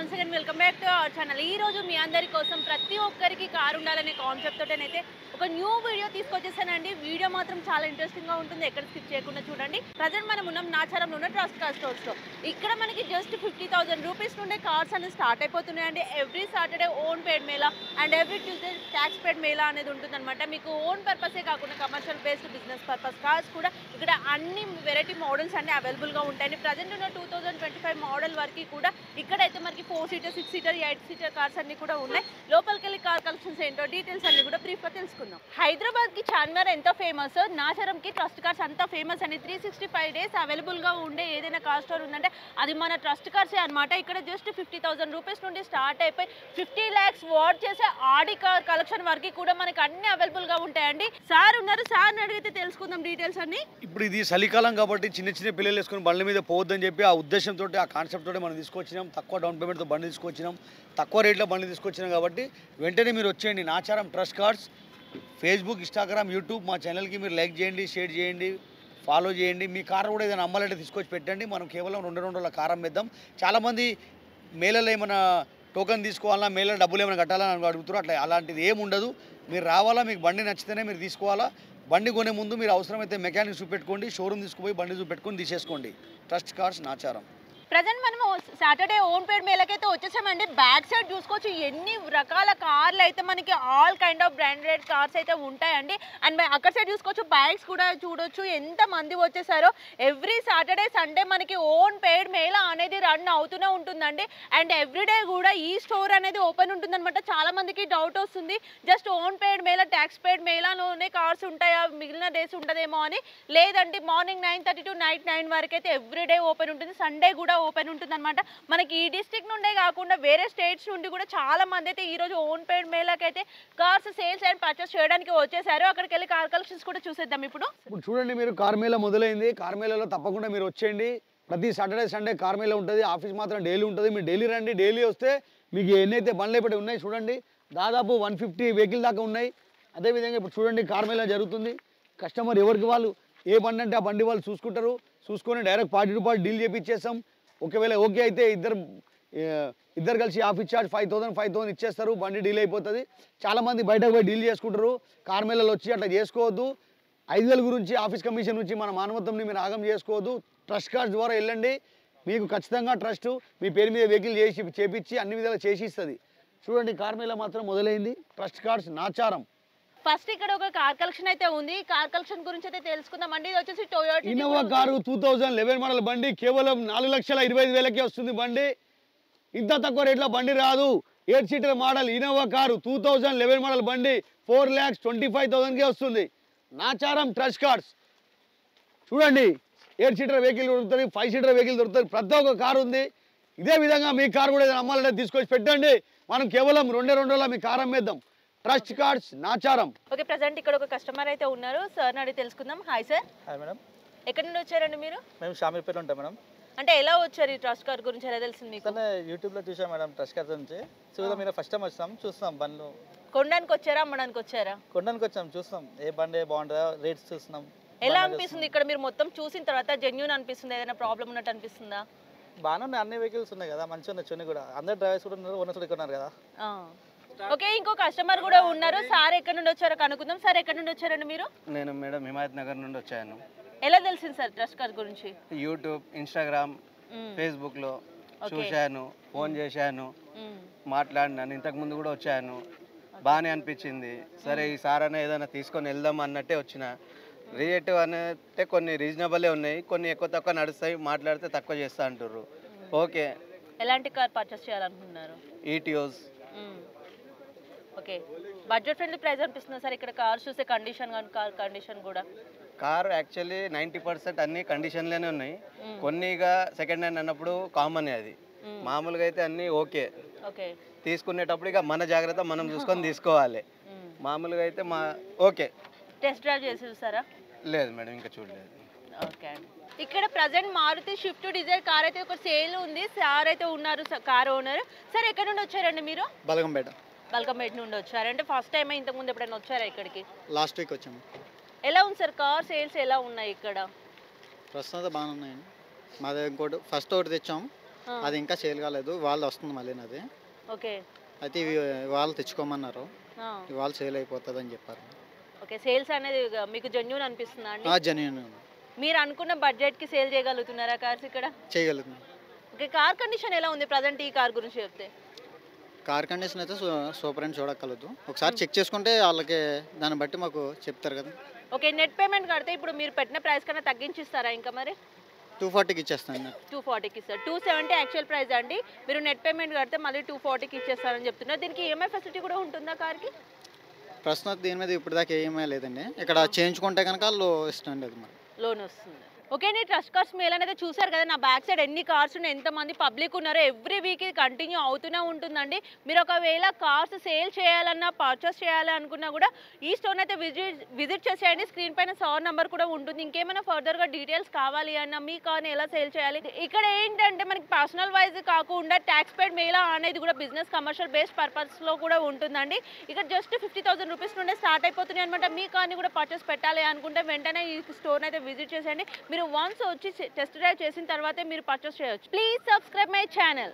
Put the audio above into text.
Once again welcome back to our channel. ఈ రోజు మీ అందరి కోసం ప్రతి ఒక్కరికి కార్ ఉండాలనే కాన్సెప్ట్ తోటనైతే ఒక న్యూ వీడియో తీసుకొచ్చేసానండి. వీడియో మాత్రం చాలా ఇంట్రెస్టింగ్ గా ఉంటుంది, ఎక్కడ స్కిప్ చేయకుండా చూడండి. ప్రజెంట్ మనం ఉన్నాం నాచారంలో ఉన్న ట్రస్ట్ కార్ స్టోర్స్ లో. ఇక్కడ మనకి జస్ట్ 50,000 రూపీస్ నుండే కార్స్ అనేది స్టార్ట్ అయిపోతున్నాయండి. Every Saturday own paid mela and every Tuesday tax paid mela అనేది ఉంటుందన్నమాట. మీకు ఓన్ పర్పసే కాకుండా commercial based business purpose cars కూడా ఇక్కడ అన్ని వెరైటీ మోడల్స్ అన్ని అవైలబుల్ గా ఉంటాయండి. ప్రజెంట్ ఉన్న 2025 మోడల్ వరకు కూడా ఇక్కడైతే మనకి 4 సీటర్ 6 సీటర్ 8 సీటర్ కార్స్ అన్ని కూడా ఉన్నాయి. లోపలికి వెళ్ళి కార్ కలెక్షన్స్ ఏంటో డీటెయిల్స్ అన్ని కూడా బ్రీఫ్ గా తెలుసుకుందాం. హైదరాబాద్ కి చార్మినార్ ఎంతో ఫేమస్, నాచారం కి ట్రస్ట్ కార్స్ అంత ఫేమస్ అని 365 డేస్ అవైలబుల్ గా ఉండే ఏదైనా కార్ స్టోర్ ఉందంటే అది మన ట్రస్ట్ కార్సే అనమాట. ఇక్కడ జస్ట్ 50,000 రూపీస్ నుండి స్టార్ట్ అయిపోయి 50 lakhs వాట్ చేసే ఆడి కార్ కలెక్షన్ వరకు కూడా మనకి అన్ని అవైలబుల్ గా ఉంటాయండి. సార్ ఉన్నారు, సార్ అడిగితే తెలుసుకుందాం డీటెయిల్స్ అన్ని. ఇప్పుడు ఇది చలికాలం కాబట్టి చిన్న చిన్న పిల్లలు వేసుకుని బండ్ల మీద పోవద్దని చెప్పి ఆ ఉద్దేశంతో ఆ కాన్సెప్ట్ తోటి మనం తీసుకొచ్చినాం. తక్కువ డౌన్ పేమెంట్తో బండి తీసుకొచ్చినాం, తక్కువ రేట్లో బండి తీసుకొచ్చినాం. కాబట్టి వెంటనే మీరు వచ్చేయండి Nacharam trust cars. Facebook, Instagram, YouTube మా ఛానల్కి మీరు లైక్ చేయండి, షేర్ చేయండి, ఫాలో చేయండి. మీ కార్ కూడా ఏదైనా అమ్మాలంటే తీసుకొచ్చి పెట్టండి. మనం కేవలం 2 రోజుల కార్ అమ్మేద్దాం. చాలామంది మేళలో ఏమైనా టోకెన్ తీసుకోవాలా, మేళ డబ్బులు ఏమైనా కట్టాలని అడుగుతారు. అలాంటిది ఏమి ఉండదు. మీరు రావాలా, మీకు బండి నచ్చితేనే మీరు తీసుకోవాలా. బండి కొనే ముందు మీరు అవసరమైతే మెకానిక్ చూపెట్టుకోండి, షోరూమ్ తీసుకుపోయి బండి చూపెట్టుకొని తీసేసుకోండి. Trust cars Nacharam. ప్రజెంట్ మనము సాటర్డే ఓన్ పేడ్ మేళకైతే వచ్చేసామండి. బ్యాక్ సైడ్ చూసుకోవచ్చు ఎన్ని రకాల కార్లు అయితే మనకి all kind of branded cars అయితే ఉంటాయండి. అండ్ అక్కడ సైడ్ చూసుకోవచ్చు బైక్స్ కూడా చూడొచ్చు ఎంత మంది వచ్చేసారో. ఎవ్రీ సాటర్డే సండే మనకి ఓన్ పేడ్ మేళా అనేది రన్ అవుతూనే ఉంటుందండి. అండ్ ఎవ్రీడే కూడా ఈ స్టోర్ అనేది ఓపెన్ ఉంటుందన్నమాట. చాలా మందికి డౌట్ వస్తుంది, just own paid Mela tax పేడ్ మేళాలోనే కార్స్ ఉంటాయా, మిగిలిన డేస్ ఉంటుందేమో అని. లేదండి, మార్నింగ్ 9:30 to నైట్ 9 వరకు అయితే ఎవ్రీడే ఓపెన్ ఉంటుంది. సండే కూడా ఓపెన్ ఉంటుంది అనమాట. మనకి ఈ డిస్ట్రిక్ట్ నుండే కాకుండా వేరే స్టేట్స్ నుండి కూడా చాలా మంది అయితే ఈ రోజు ఓన్ పేడ్ మేళాకి అయితే కార్స్ సేల్స్ అండ్ పర్చేస్ చేయడానికి వచ్చేసారు. అక్కడికి వెళ్ళి కార్ కలెక్షన్స్ కూడా చూసేద్దాం. ఇప్పుడు చూడండి, మీరు కార్ మేళా మొదలైంది. కార్ మేళాలో తప్పకుండా మీరు వచ్చేయండి. ప్రతి సాటర్డే సండే కార్ మేళా ఉంటుంది. ఆఫీస్ మాత్రం డైలీ ఉంటుంది. మీరు డైలీ రండి. డైలీ వస్తే మీకు ఎన్నైతే బండ్లు అయిపోయి ఉన్నాయి చూడండి, దాదాపు 150 వెహికల్ దాకా ఉన్నాయి. అదేవిధంగా ఇప్పుడు చూడండి కార్ మేళా జరుగుతుంది. కస్టమర్ ఎవరికి వాళ్ళు ఏ బండి అంటే ఆ బండి వాళ్ళు చూసుకుంటారు. చూసుకొని direct party to party deal చేపించేస్తాం. ఒకవేళ ఓకే అయితే ఇద్దరు కలిసి ఆఫీస్ చార్జ్ 5,000 ఇచ్చేస్తారు. బండి డీల్ అయిపోతుంది. చాలామంది బయటకు పోయి డీల్ చేసుకుంటారు. కార్ మేళాలు వచ్చి అట్లా చేసుకోవద్దు. 5,000 గురించి ఆఫీస్ కమిషన్ నుంచి మన మానవత్వంని మీరు ఆగం చేసుకోవద్దు. ట్రస్ట్ కార్డ్స్ ద్వారా వెళ్ళండి. మీకు ఖచ్చితంగా ట్రస్ట్ మీ పేరు మీద వెహికల్ చేపించి అన్ని విధాలు చేసి ఇస్తుంది. చూడండి కార్ మేళా మాత్రం మొదలైంది. Trust cards Nacharam. ఫస్ట్ ఇక్కడ ఒక కార్ కలెక్షన్ అయితే ఉంది. కార్ కలెక్షన్ గురించి అయితే తెలుసుకుందాం అండి. ఇది వచ్చేసి టొయోటా ఇన్నోవా కారు 2011 మోడల్ బండి. కేవలం 4,25,000కే వస్తుంది బండి. ఇంత తక్కువ రేట్లో బండి రాదు. 8 seater model Innova car 2011 model బండి 4,25,000కే వస్తుంది. Nacharam trust cards. చూడండి 8 సీటర్ వెహికల్ దొరుకుతుంది, 5 సీటర్ వెహికల్ దొరుకుతుంది. ప్రతి ఒక్క కారు ఉంది. ఇదే విధంగా మీ కారు కూడా ఏదైనా అమ్మాలంటే తీసుకొచ్చి పెట్టండి. మనం కేవలం 2 రోజుల్లో మీ కారు అమ్మేద్దాం. Trust cards Nacharam. Okay, present ఇక్కడ ఒక కస్టమర్ అయితే ఉన్నారు. సార్ అడిగి తెలుసుకుందాం. Hi sir. Hi madam. ఎక్కడి నుండి వచ్చారండి మీరు? మేము షామీర్పేటలో ఉంటాం మేడం. అంటే ఎలా వచ్చారు ఈ ట్రస్ట్ కార్డ్ గురించి ఎలా తెలిసింది మీకు? యూట్యూబ్లో చూసాం మేడం ట్రస్ట్ కార్డ్ గురించి. చూద్దాం, మీరు ఫస్ట్ టైం వచ్చాం, చూస్తాం బండ్లు. కొనడానికి వచ్చారా, అమ్మడానికి వచ్చారా? కొనడానికి వచ్చాం, చూస్తాం ఏ బండి బాగుంటుందా, రేట్స్ చూస్తున్నాం. ఎలా అనిపిస్తుంది ఇక్కడ మీరు మొత్తం చూసిన తర్వాత? జెన్యూన్ అనిపిస్తుంది, ఏదైనా ప్రాబ్లం ఉన్నట్టు అనిపిస్తుందా? బాగానే ఉన్నాయి, అన్ని వెహికల్స్ ఉన్నాయి కదా, మంచిగా ఉన్నాయి. చున్ని కూడా అందరు డ్రైవర్స్ కూడా ఉన్నారు, ఓనర్స్ కూడా ఉన్నారు కదా. ఓకే, ఇంకో కస్టమర్ కూడా ఉన్నారు. సార్ ఎక్కడి నుండి వచ్చారో కనుక్కుందాం. సార్ ఎక్కడి నుండి వచ్చారండి మీరు? నేను మేడం హిమాయత్ నగర్ నుండి వచ్చాను. ఎలా తెలిసింది సార్ ట్రస్ట్ కార్డ్ గురించి? యూట్యూబ్, ఇన్స్టాగ్రామ్, ఫేస్బుక్లో చూశాను, ఫోన్ చేశాను, మాట్లాడినాను. ఇంతకు ముందు కూడా వచ్చాను, బాగానే అనిపించింది. సరే ఈ సార్ అనే ఏదైనా తీసుకొని వెళ్దాం అన్నట్టే వచ్చిన. రేట్ అంటే కొన్ని రీజనబులే ఉన్నాయి, కొన్ని ఎక్కువ తక్కువ నడుస్తాయి. మాట్లాడితే తక్కువ చేస్తా అంటారు. ఓకే. ఎలాంటి కార్ పర్చేస్ చేయాలనుకుంటున్నారు? ఈటీఓస్. ఓకే, బడ్జెట్ ఫ్రెండ్లీ ప్రైస్ అనిపిస్తుంది సార్ ఇక్కడ కార్ చూసే కండిషన్ కానీ కార్ కండిషన్ కూడా? కార్ యాక్చువల్లీ 90% అన్ని కండిషన్లోనే ఉన్నాయి. కొన్నిగా సెకండ్ హ్యాండ్ అన్నప్పుడు కామన్ అది. మామూలుగా అయితే అన్నీ ఓకే. ఓకే, తీసుకునేటప్పుడు ఇక మన జాగ్రత్త మనం చూసుకొని తీసుకోవాలి. మామూలుగా అయితే ఓకే. టెస్ట్ డ్రైవ్ చేసి చూసారా? లేదు మేడం, ఇంకా చూడలేదు. ఓకే అండి. ఇక్కడ present Maruti Swift Dzire car అయితే ఒక సేల్ ఉంది. సార్ అయితే ఉన్నారు, కార్ ఓనర్. సార్ ఎక్కడ నుండి వచ్చారండి మీరు? బలగంపేట. బల్కంపేట నుండి వచ్చారు. అంటే ఫస్ట్ టైం ఇంతకుముందు ఎప్పుడైనా వచ్చారా ఇక్కడికి? లాస్ట్ వీక్ వచ్చాము. ఎలా ఉంది సార్ కార్ సేల్స్ ఎలా ఉన్నాయి ఇక్కడ? ప్రస్తుతం బాగానే ఉన్నాయండి. మా దగ్గర ఇంకోటి ఫస్ట్ ఒకటి తెచ్చాము, అది ఇంకా సేల్ కాలేదు, వాళ్ళు వస్తుంది మళ్ళీ అది. ఓకే. అయితే వాళ్ళు తెచ్చుకోమన్నారు, ఇవాళ సేల్ అయిపోతుంది అని చెప్పారు. ఓకే. సేల్స్ అనేది మీకు జెన్యూన్ అనిపిస్తుందా అండి? జెన్యూన్. మీరు అనుకున్న బడ్జెట్కి సేల్ చేయగలుగుతున్నారా కార్స్ ఇక్కడ? చేయగలుగుతున్నాం. ఓకే. కార్ కండిషన్ ఎలా ఉంది ప్రజెంట్ ఈ కార్ గురించి చెప్తే? కార్ కండిషన్ అయితే సూపర్ అని చూడగలదు, ఒకసారి చెక్ చేసుకుంటే వాళ్ళకి దాన్ని బట్టి మాకు చెప్తారు కదా. ఓకే. నెట్ పేమెంట్ కడితే ఇప్పుడు మీరు పెట్టిన ప్రైస్ కన్నా తగ్గించి ఇస్తారా ఇంకా మరి? 240కి ఇచ్చేస్తాను. 240కి ఇస్తారు. 270 యాక్చువల్ ప్రైస్ అండి, మీరు నెట్ పేమెంట్ కడితే మళ్ళీ 240కి ఇచ్చేస్తారని చెప్తున్నారు. దీనికి ఈఎంఐ ఫెసిలిటీ కూడా ఉంటుందా కార్కి? ప్రస్తుతం దీని మీద ఇప్పుడు దాకా ఏమీ లేదండి, ఇక్కడ చేయించుకుంటే కనుక లో ఇష్టం అండి, అది మరి లోన్ వస్తుంది. ఓకే అండి, ట్రస్ట్ కార్స్ మేల్ అనేది చూసారు కదా, నా బ్యాక్ సైడ్ ఎన్ని కార్స్ ఉన్నాయి, ఎంతమంది పబ్లిక్ ఉన్నారో, ఎవ్రీ వీక్ ఇది కంటిన్యూ అవుతూనే ఉంటుందండి. మీరు ఒకవేళ కార్స్ సేల్ చేయాలన్నా పర్చేస్ చేయాలనుకున్నా కూడా ఈ స్టోర్ అయితే విజిట్ చేసేయండి. స్క్రీన్ పైన సార్ నెంబర్ కూడా ఉంటుంది. ఇంకేమైనా ఫర్దర్గా డీటెయిల్స్ కావాలి అన్న మీ కార్ని ఎలా సేల్ చేయాలి, ఇక్కడ ఏంటంటే మనకి పర్సనల్ వైజ్ కాకుండా ట్యాక్స్ పేడ్ మేలా అనేది కూడా బిజినెస్ కమర్షియల్ బేస్డ్ పర్పస్లో కూడా ఉంటుందండి. ఇక్కడ జస్ట్ 50,000 రూపీస్ నుండే స్టార్ట్ అయిపోతున్నాయి అనమాట. మీ కార్ని కూడా పర్చేస్ పెట్టాలి అనుకుంటే వెంటనే ఈ స్టోర్ని అయితే విజిట్ చేసేయండి. మీరు వన్స్ వచ్చి టెస్ట్ డ్రైవ్ చేసిన తర్వాతే మీరు పర్చేస్ చేయొచ్చు. Please subscribe my channel.